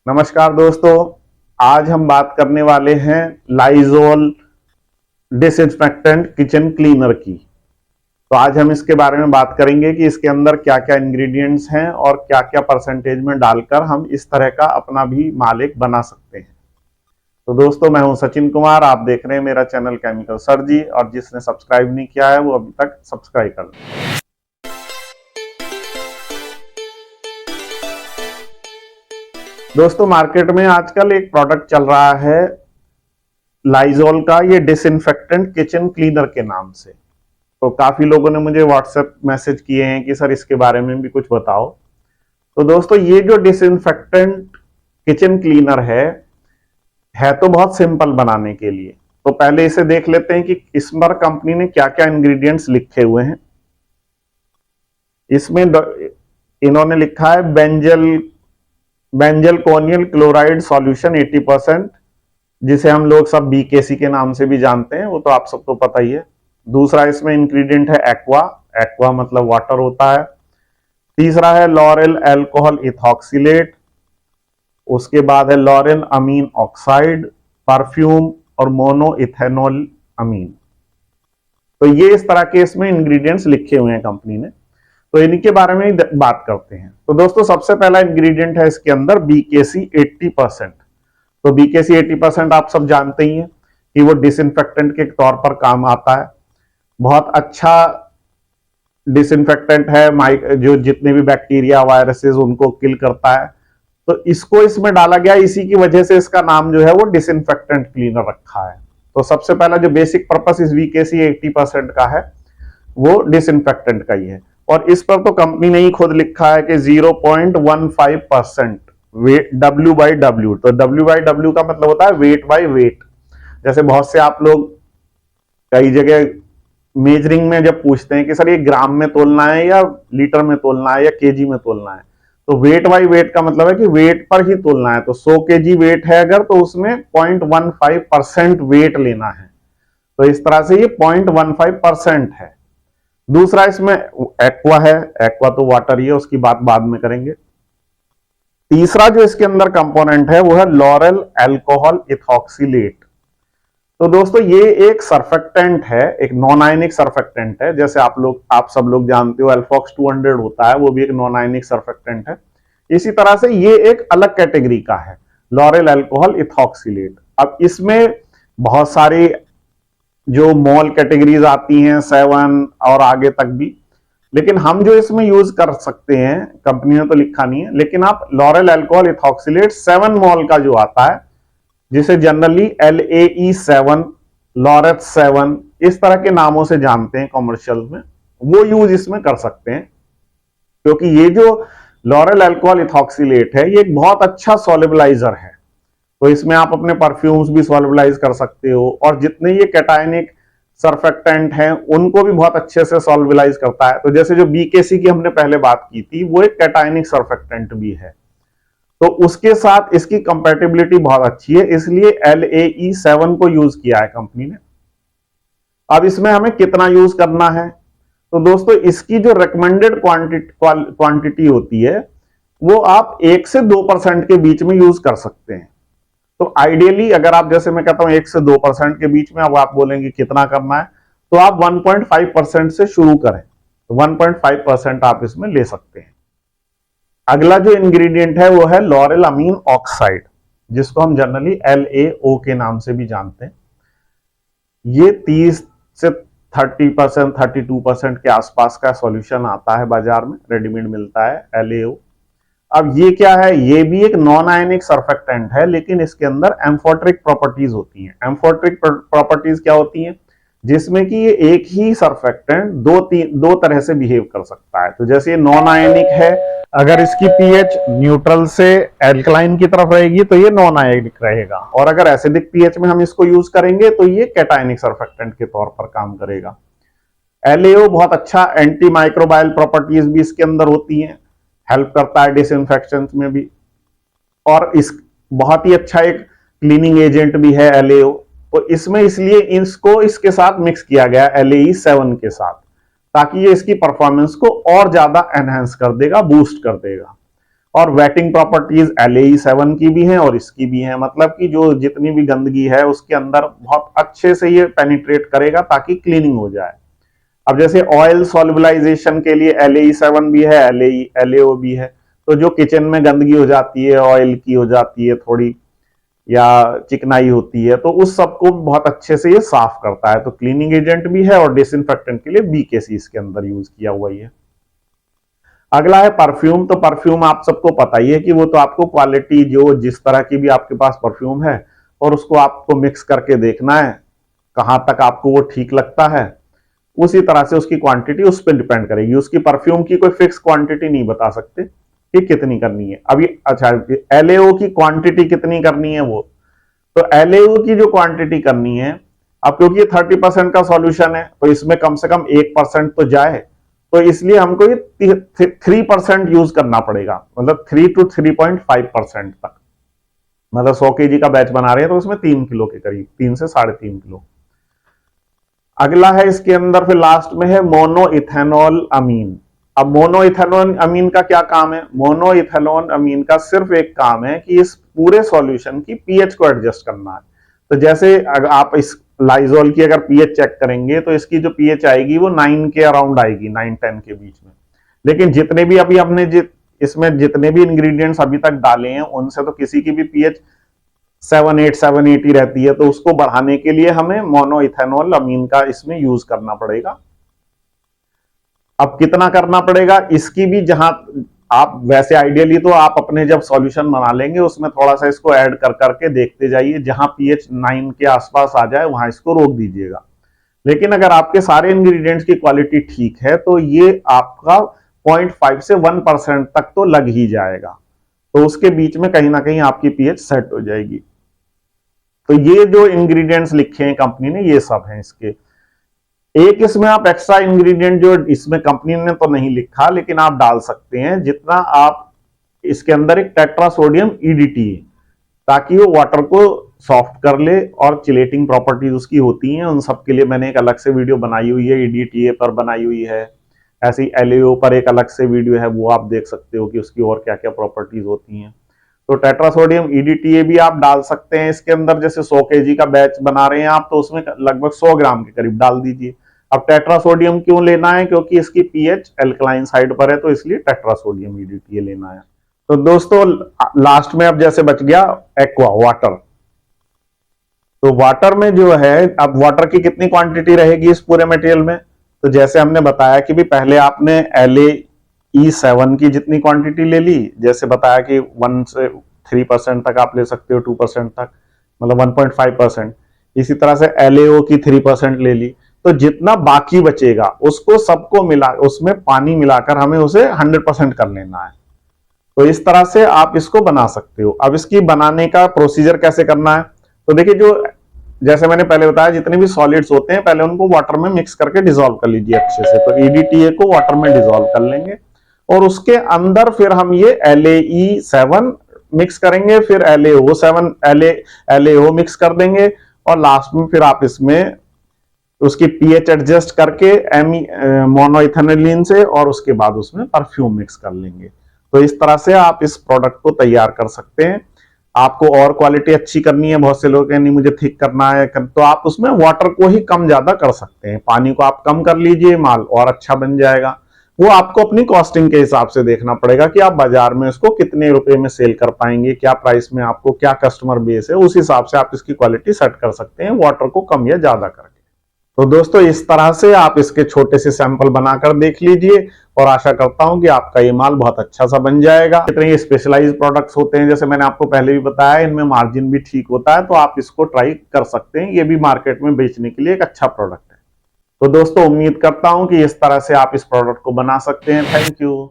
नमस्कार दोस्तों। आज हम बात करने वाले हैं लाइजोल डिसइंफेक्टेंट किचन क्लीनर की। तो आज हम इसके बारे में बात करेंगे कि इसके अंदर क्या क्या इंग्रेडिएंट्स हैं और क्या क्या परसेंटेज में डालकर हम इस तरह का अपना भी मालिक बना सकते हैं। तो दोस्तों, मैं हूं सचिन कुमार, आप देख रहे हैं मेरा चैनल केमिकल सर्जी, और जिसने सब्सक्राइब नहीं किया है वो अभी तक सब्सक्राइब कर लें। दोस्तों, मार्केट में आजकल एक प्रोडक्ट चल रहा है लाइजोल का, ये डिसइंफेक्टेंट किचन क्लीनर के नाम से। तो काफी लोगों ने मुझे व्हाट्सएप मैसेज किए हैं कि सर इसके बारे में भी कुछ बताओ। तो दोस्तों, ये जो डिसइंफेक्टेंट किचन क्लीनर है तो बहुत सिंपल बनाने के लिए। तो पहले इसे देख लेते हैं कि इस पर कंपनी ने क्या क्या इंग्रेडिएंट्स लिखे हुए हैं। इसमें इन्होंने लिखा है बेंजलकोनियल क्लोराइड सॉल्यूशन 80%, जिसे हम लोग सब बीकेसी के नाम से भी जानते हैं, वो तो आप सबको पता ही है। दूसरा इसमें इंग्रेडिएंट है एक्वा। एक्वा मतलब वाटर होता है। तीसरा है लॉरेल अल्कोहल इथॉक्सिलेट। उसके बाद है लॉरेल अमीन ऑक्साइड, परफ्यूम और मोनो इथेनॉल अमीन। तो ये इस तरह के इसमें इंग्रेडिएंट्स लिखे हुए हैं कंपनी ने। तो इनके बारे में बात करते हैं। तो दोस्तों, सबसे पहला इंग्रेडिएंट है इसके अंदर बीकेसी 80%। तो बीकेसी 80% आप सब जानते ही हैं कि वो डिसइंफेक्टेंट के तौर पर काम आता है। बहुत अच्छा डिसइंफेक्टेंट है, जो जितने भी बैक्टीरिया वायरसेस उनको किल करता है। तो इसको इसमें डाला गया, इसी की वजह से इसका नाम जो है वो डिसइंफेक्टेंट क्लीनर रखा है। तो सबसे पहला जो बेसिक पर्पस इस बीकेसी 80% का है वो डिसइंफेक्टेंट का ही है। और इस पर तो कंपनी ने ही खुद लिखा है कि 0.15% वेट W/W। तो W/W का मतलब होता है वेट बाय वेट। जैसे बहुत से आप लोग कई जगह मेजरिंग में जब पूछते हैं कि सर ये ग्राम में तोलना है या लीटर में तोलना है या केजी में तोलना है, तो वेट बाय वेट का मतलब है कि वेट पर ही तोलना है। तो 100 केजी वेट है अगर, तो उसमें 0.15% वेट लेना है। तो इस तरह से ये 0.15% है। दूसरा इसमें एक्वा है। एक्वा तो वाटर ही है, उसकी बात बाद में करेंगे। तीसरा जो इसके अंदर कंपोनेंट है वो है लॉरेल अल्कोहल इथॉक्सिलेट। तो दोस्तों, ये एक सर्फेक्टेंट है, एक नॉन आयनिक सर्फेक्टेंट है। जैसे आप सब लोग जानते हो अल्फॉक्स 200 होता है, वो भी एक नॉन आयनिक सर्फेक्टेंट है। इसी तरह से ये एक अलग कैटेगरी का है, लॉरेल अल्कोहल इथॉक्सिलेट। अब इसमें बहुत सारी जो मॉल कैटेगरीज आती हैं, 7 और आगे तक भी, लेकिन हम जो इसमें यूज कर सकते हैं, कंपनी ने तो लिखा नहीं है, लेकिन आप लॉरेल अल्कोहल इथॉक्सिलेट 7 मॉल का जो आता है, जिसे जनरली LAE7, लॉरेट 7 इस तरह के नामों से जानते हैं कॉमर्शियल में, वो यूज इसमें कर सकते हैं। क्योंकि ये जो लॉरेल अल्कोहल इथॉक्सिलेट है, ये एक बहुत अच्छा सॉल्युबलाइजर है। तो इसमें आप अपने परफ्यूम्स भी सॉल्युबलाइज कर सकते हो, और जितने ये कैटायनिक सर्फेक्टेंट हैं उनको भी बहुत अच्छे से सॉल्युबलाइज करता है। तो जैसे जो बीकेसी की हमने पहले बात की थी, वो एक कैटायनिक सर्फेक्टेंट भी है, तो उसके साथ इसकी कंपैटिबिलिटी बहुत अच्छी है, इसलिए LAE7 को यूज किया है कंपनी ने। अब इसमें हमें कितना यूज करना है? तो दोस्तों, इसकी जो रिकमेंडेड क्वांटिटी होती है वो आप 1 से 2% के बीच में यूज कर सकते हैं। तो आइडियली अगर आप, जैसे मैं कहता हूं 1 से 2% के बीच में, अब आप बोलेंगे कितना करना है, तो आप 1.5% से शुरू करें। तो 1.5% आप इसमें ले सकते हैं। अगला जो इंग्रेडिएंट है वो है लॉरेल अमीन ऑक्साइड, जिसको हम जनरली LAO के नाम से भी जानते हैं। ये 30 से 30%, 32% के आसपास का सॉल्यूशन आता है बाजार में, रेडीमेड मिलता है LAO। अब ये क्या है? ये भी एक नॉन आयनिक सर्फेक्टेंट है, लेकिन इसके अंदर एम्फोट्रिक प्रॉपर्टीज होती हैं। एम्फोट्रिक प्रॉपर्टीज क्या होती हैं? जिसमें कि ये एक ही सर्फेक्टेंट दो तरह से बिहेव कर सकता है। तो जैसे ये नॉन आयनिक है, अगर इसकी पीएच न्यूट्रल से एल्कलाइन की तरफ रहेगी तो ये नॉन आयनिक रहेगा, और अगर एसिडिक पीएच में हम इसको यूज करेंगे तो ये कैटायनिक सर्फेक्टेंट के तौर पर काम करेगा। LAO बहुत अच्छा एंटी माइक्रोबायल प्रॉपर्टीज भी इसके अंदर होती हैं, हेल्प करता है डिसइंफेक्शन में भी, और इस बहुत ही अच्छा एक क्लीनिंग एजेंट भी है LAO। तो इसमें इसलिए इसको इसके साथ मिक्स किया गया LAE7 के साथ, ताकि ये इसकी परफॉर्मेंस को और ज्यादा एनहेंस कर देगा, बूस्ट कर देगा। और वेटिंग प्रॉपर्टीज LAE7 की भी हैं और इसकी भी हैं, मतलब कि जो जितनी भी गंदगी है उसके अंदर बहुत अच्छे से ये पेनिट्रेट करेगा ताकि क्लीनिंग हो जाए। अब जैसे ऑयल सॉल्युबलाइजेशन के लिए LAE7 भी है, LAO भी है। तो जो किचन में गंदगी हो जाती है, ऑयल की हो जाती है थोड़ी, या चिकनाई होती है, तो उस सबको बहुत अच्छे से ये साफ करता है। तो क्लीनिंग एजेंट भी है और डिसइंफेक्टेंट के लिए BKC इसके अंदर यूज किया हुआ है। अगला है परफ्यूम। तो परफ्यूम आप सबको पता ही है कि वो तो आपको क्वालिटी जो जिस तरह की भी आपके पास परफ्यूम है और उसको आपको मिक्स करके देखना है कहां तक आपको वो ठीक लगता है, उसी तरह से उसकी क्वांटिटी उस पर डिपेंड करेगी। उसकी परफ्यूम की कोई फिक्स क्वांटिटी नहीं बता सकते कि कितनी करनी है। अभी अच्छा, LAO की क्वांटिटी कितनी करनी है वो, तो LAO की जो क्वांटिटी करनी है, अब क्योंकि ये 30% का सॉल्यूशन है तो इसमें कम से कम 1% तो जाए, तो इसलिए हमको ये 3% यूज करना पड़ेगा, मतलब 3 to 3.5% तक। मतलब 100 kg का बैच बना रहे हैं तो उसमें 3 किलो के करीब, 3 से 3.5 किलो। अगला है इसके अंदर फिर लास्ट में है मोनो इथेनॉल अमीन। अब मोनो इथेनॉल अमीन का क्या काम है? मोनो इथेनॉल अमीन का सिर्फ एक काम है कि इस पूरे सॉल्यूशन की पीएच को एडजस्ट करना है। तो जैसे अगर आप इस लाइजोल की अगर पीएच चेक करेंगे तो इसकी जो पीएच आएगी वो 9 के अराउंड आएगी, 9-10 के बीच में। लेकिन जितने भी अभी हमने इसमें जितने भी इंग्रेडिएंट्स अभी तक डाले हैं उनसे तो किसी की भी पीएच 7-8 ही रहती है, तो उसको बढ़ाने के लिए हमें मोनो इथेनॉल अमीन का इसमें यूज करना पड़ेगा। अब कितना करना पड़ेगा इसकी भी, जहां आप वैसे आइडियली तो आप अपने जब सॉल्यूशन बना लेंगे उसमें थोड़ा सा इसको ऐड कर करके देखते जाइए, जहां पीएच 9 के आसपास आ जाए वहां इसको रोक दीजिएगा। लेकिन अगर आपके सारे इंग्रेडिएंट्स की क्वालिटी ठीक है तो ये आपका 0.5 से 1% तक तो लग ही जाएगा, तो उसके बीच में कहीं ना कहीं आपकी पीएच सेट हो जाएगी। तो ये जो इंग्रेडिएंट्स लिखे हैं कंपनी ने ये सब हैं इसके। एक इसमें आप एक्स्ट्रा इंग्रेडिएंट जो इसमें कंपनी ने तो नहीं लिखा लेकिन आप डाल सकते हैं, जितना आप इसके अंदर एक टेट्रासोडियम EDTA, ताकि वो वाटर को सॉफ्ट कर ले, और चिलेटिंग प्रॉपर्टीज उसकी होती हैं, उन सब के लिए मैंने एक अलग से वीडियो बनाई हुई है, EDTA पर बनाई हुई है। ऐसी LAO पर एक अलग से वीडियो है, वो आप देख सकते हो कि उसकी और क्या क्या प्रॉपर्टीज होती हैं। तो टेट्रासोडियम EDTA भी आप डाल सकते हैं इसके अंदर। जैसे 100 kg का बैच बना रहे हैं आप तो उसमें लगभग 100 ग्राम के करीब डाल दीजिए। अब टेट्रासोडियम क्यों लेना है? क्योंकि इसकी पीएच एल्कलाइन साइड पर है, तो इसलिए टेट्रासोडियम EDTA लेना है। तो दोस्तों लास्ट में अब जैसे बच गया एक्वा, वाटर। तो वाटर में जो है, अब वाटर की कितनी क्वांटिटी रहेगी इस पूरे मटेरियल में? तो जैसे हमने बताया कि भी पहले आपने LAE7 की जितनी क्वांटिटी ले ली, जैसे बताया कि 1 से 3% तक आप ले सकते हो, 2% तक, मतलब 1.5%। इसी तरह से LAO की 3% ले ली, तो जितना बाकी बचेगा उसको सबको मिला, उसमें पानी मिलाकर हमें उसे 100% कर लेना है। तो इस तरह से आप इसको बना सकते हो। अब इसकी बनाने का प्रोसीजर कैसे करना है? तो देखिए, जो जैसे मैंने पहले बताया, जितने भी सॉलिड्स होते हैं पहले उनको वाटर में मिक्स करके डिसॉल्व कर लीजिए अच्छे से। तो EDTA को वाटर में डिसॉल्व कर लेंगे और उसके अंदर फिर हम ये LAE7 मिक्स करेंगे, फिर LAO मिक्स कर देंगे, और लास्ट में फिर आप इसमें उसकी पीएच एडजस्ट करके मोनोइथेनॉलिन से, और उसके बाद उसमें परफ्यूम मिक्स कर लेंगे। तो इस तरह से आप इस प्रोडक्ट को तैयार कर सकते हैं। आपको और क्वालिटी अच्छी करनी है, बहुत से लोग नहीं मुझे ठीक करना है, तो आप उसमें वाटर को ही कम ज्यादा कर सकते हैं, पानी को आप कम कर लीजिए, माल और अच्छा बन जाएगा। वो आपको अपनी कॉस्टिंग के हिसाब से देखना पड़ेगा कि आप बाजार में इसको कितने रुपए में सेल कर पाएंगे, क्या प्राइस में, आपको क्या कस्टमर बेस है, उस हिसाब से आप इसकी क्वालिटी सेट कर सकते हैं, वाटर को कम या ज्यादा करके। तो दोस्तों इस तरह से आप इसके छोटे से सैंपल बनाकर देख लीजिए, और आशा करता हूं कि आपका ये माल बहुत अच्छा सा बन जाएगा। इतने स्पेशलाइज्ड प्रोडक्ट्स होते हैं, जैसे मैंने आपको पहले भी बताया, इनमें मार्जिन भी ठीक होता है, तो आप इसको ट्राई कर सकते हैं। ये भी मार्केट में बेचने के लिए एक अच्छा प्रोडक्ट है। तो दोस्तों उम्मीद करता हूं कि इस तरह से आप इस प्रोडक्ट को बना सकते हैं। Thank you.